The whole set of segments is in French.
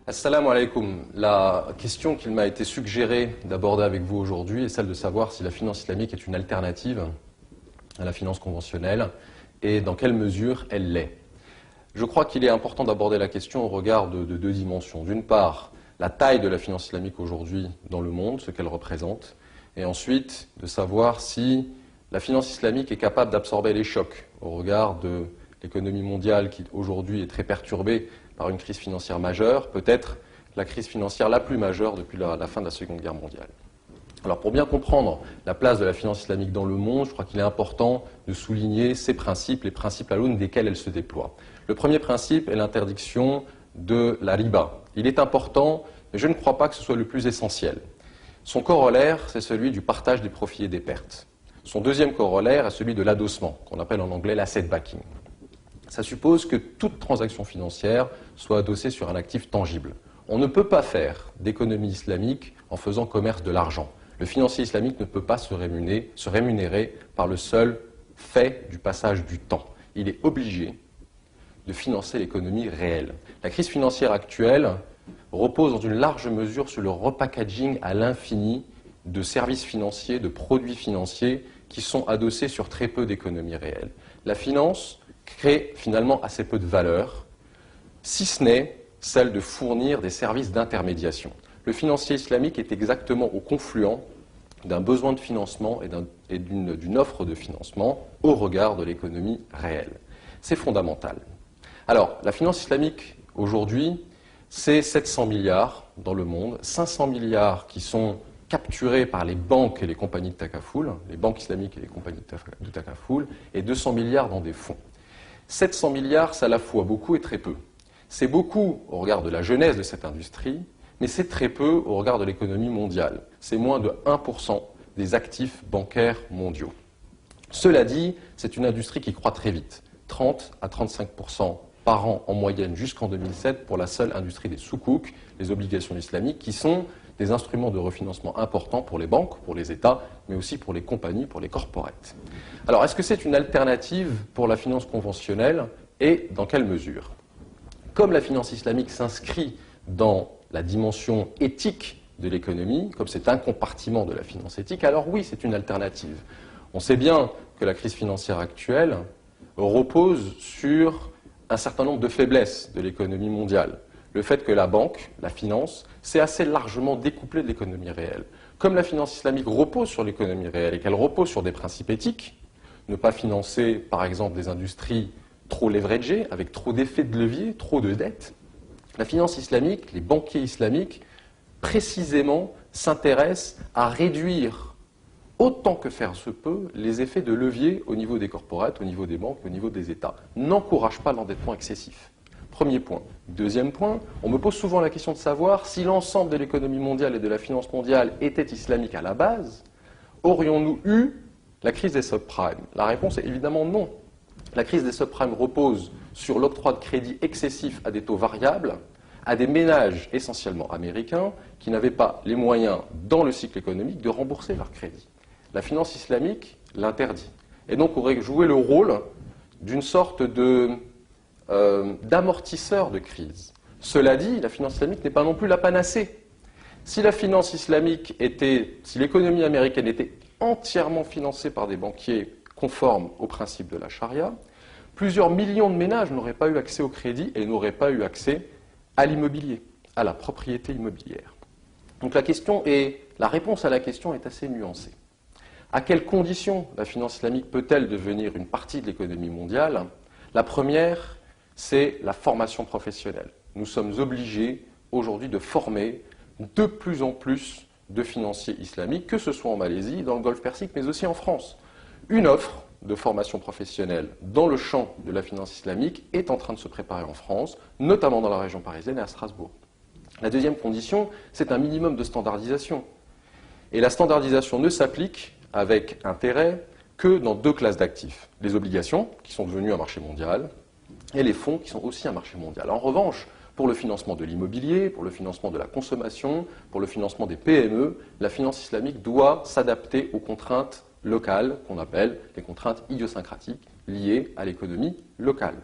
Assalamu alaikum. La question qu'il m'a été suggérée d'aborder avec vous aujourd'hui est celle de savoir si la finance islamique est une alternative à la finance conventionnelle et dans quelle mesure elle l'est. Je crois qu'il est important d'aborder la question au regard de deux dimensions. D'une part, la taille de la finance islamique aujourd'hui dans le monde, ce qu'elle représente, et ensuite de savoir si la finance islamique est capable d'absorber les chocs au regard de l'économie mondiale qui aujourd'hui est très perturbée par une crise financière majeure, peut-être la crise financière la plus majeure depuis la fin de la Seconde Guerre mondiale. Alors pour bien comprendre la place de la finance islamique dans le monde, je crois qu'il est important de souligner ces principes, les principes à l'aune desquels elle se déploie. Le premier principe est l'interdiction de la riba. Il est important, mais je ne crois pas que ce soit le plus essentiel. Son corollaire, c'est celui du partage des profits et des pertes. Son deuxième corollaire est celui de l'adossement, qu'on appelle en anglais l'asset backing. Ça suppose que toute transaction financière soit adossée sur un actif tangible. On ne peut pas faire d'économie islamique en faisant commerce de l'argent. Le financier islamique ne peut pas se rémunérer par le seul fait du passage du temps. Il est obligé de financer l'économie réelle. La crise financière actuelle repose dans une large mesure sur le repackaging à l'infini de services financiers, de produits financiers qui sont adossés sur très peu d'économies réelles. La finance crée finalement assez peu de valeur, si ce n'est celle de fournir des services d'intermédiation. Le financier islamique est exactement au confluent d'un besoin de financement et d'une offre de financement au regard de l'économie réelle. C'est fondamental. Alors, la finance islamique, aujourd'hui, c'est 700 milliards dans le monde, 500 milliards qui sont capturés par les banques et les compagnies de Takaful, les banques islamiques et les compagnies de Takaful, et 200 milliards dans des fonds. 700 milliards, c'est à la fois beaucoup et très peu. C'est beaucoup au regard de la genèse de cette industrie, mais c'est très peu au regard de l'économie mondiale. C'est moins de 1% des actifs bancaires mondiaux. Cela dit, c'est une industrie qui croît très vite, 30 à 35% par an en moyenne jusqu'en 2007 pour la seule industrie des soukouk, les obligations islamiques, qui sont des instruments de refinancement importants pour les banques, pour les États, mais aussi pour les compagnies, pour les corporates. Alors, est-ce que c'est une alternative pour la finance conventionnelle et dans quelle mesure? Comme la finance islamique s'inscrit dans la dimension éthique de l'économie, comme c'est un compartiment de la finance éthique, alors oui, c'est une alternative. On sait bien que la crise financière actuelle repose sur un certain nombre de faiblesses de l'économie mondiale. Le fait que la banque, la finance, s'est assez largement découplée de l'économie réelle. Comme la finance islamique repose sur l'économie réelle et qu'elle repose sur des principes éthiques, ne pas financer, par exemple, des industries trop leveragées, avec trop d'effets de levier, trop de dettes, la finance islamique, les banquiers islamiques, précisément, s'intéressent à réduire autant que faire se peut les effets de levier au niveau des corporates, au niveau des banques, au niveau des États. N'encourage pas l'endettement excessif. Premier point. Deuxième point, on me pose souvent la question de savoir si l'ensemble de l'économie mondiale et de la finance mondiale était islamique à la base, aurions-nous eu la crise des subprimes? La réponse est évidemment non. La crise des subprimes repose sur l'octroi de crédit excessif à des taux variables, à des ménages essentiellement américains qui n'avaient pas les moyens, dans le cycle économique, de rembourser leurs crédits. La finance islamique l'interdit. Et donc aurait joué le rôle d'une sorte d'amortisseur de crise. Cela dit, la finance islamique n'est pas non plus la panacée. Si la finance islamique si l'économie américaine était entièrement financée par des banquiers conformes aux principes de la charia, plusieurs millions de ménages n'auraient pas eu accès au crédit et n'auraient pas eu accès à l'immobilier, à la propriété immobilière. Donc la réponse à la question est assez nuancée. À quelles conditions la finance islamique peut-elle devenir une partie de l'économie mondiale? La première, c'est la formation professionnelle. Nous sommes obligés aujourd'hui de former de plus en plus de financiers islamiques, que ce soit en Malaisie, dans le Golfe Persique, mais aussi en France. Une offre de formation professionnelle dans le champ de la finance islamique est en train de se préparer en France, notamment dans la région parisienne et à Strasbourg. La deuxième condition, c'est un minimum de standardisation. Et la standardisation ne s'applique avec intérêt que dans deux classes d'actifs. Les obligations, qui sont devenues un marché mondial, et les fonds, qui sont aussi un marché mondial. En revanche, pour le financement de l'immobilier, pour le financement de la consommation, pour le financement des PME, la finance islamique doit s'adapter aux contraintes locales, qu'on appelle les contraintes idiosyncratiques, liées à l'économie locale.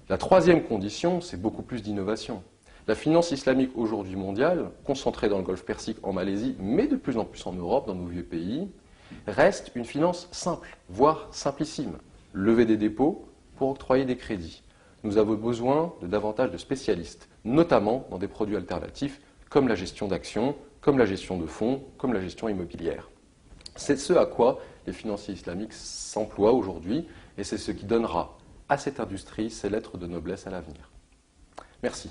La troisième condition, c'est beaucoup plus d'innovation. La finance islamique aujourd'hui mondiale, concentrée dans le Golfe Persique, en Malaisie, mais de plus en plus en Europe, dans nos vieux pays, reste une finance simple, voire simplissime. Lever des dépôts pour octroyer des crédits. Nous avons besoin de davantage de spécialistes, notamment dans des produits alternatifs comme la gestion d'actions, comme la gestion de fonds, comme la gestion immobilière. C'est ce à quoi les financiers islamiques s'emploient aujourd'hui et c'est ce qui donnera à cette industrie ses lettres de noblesse à l'avenir. Merci.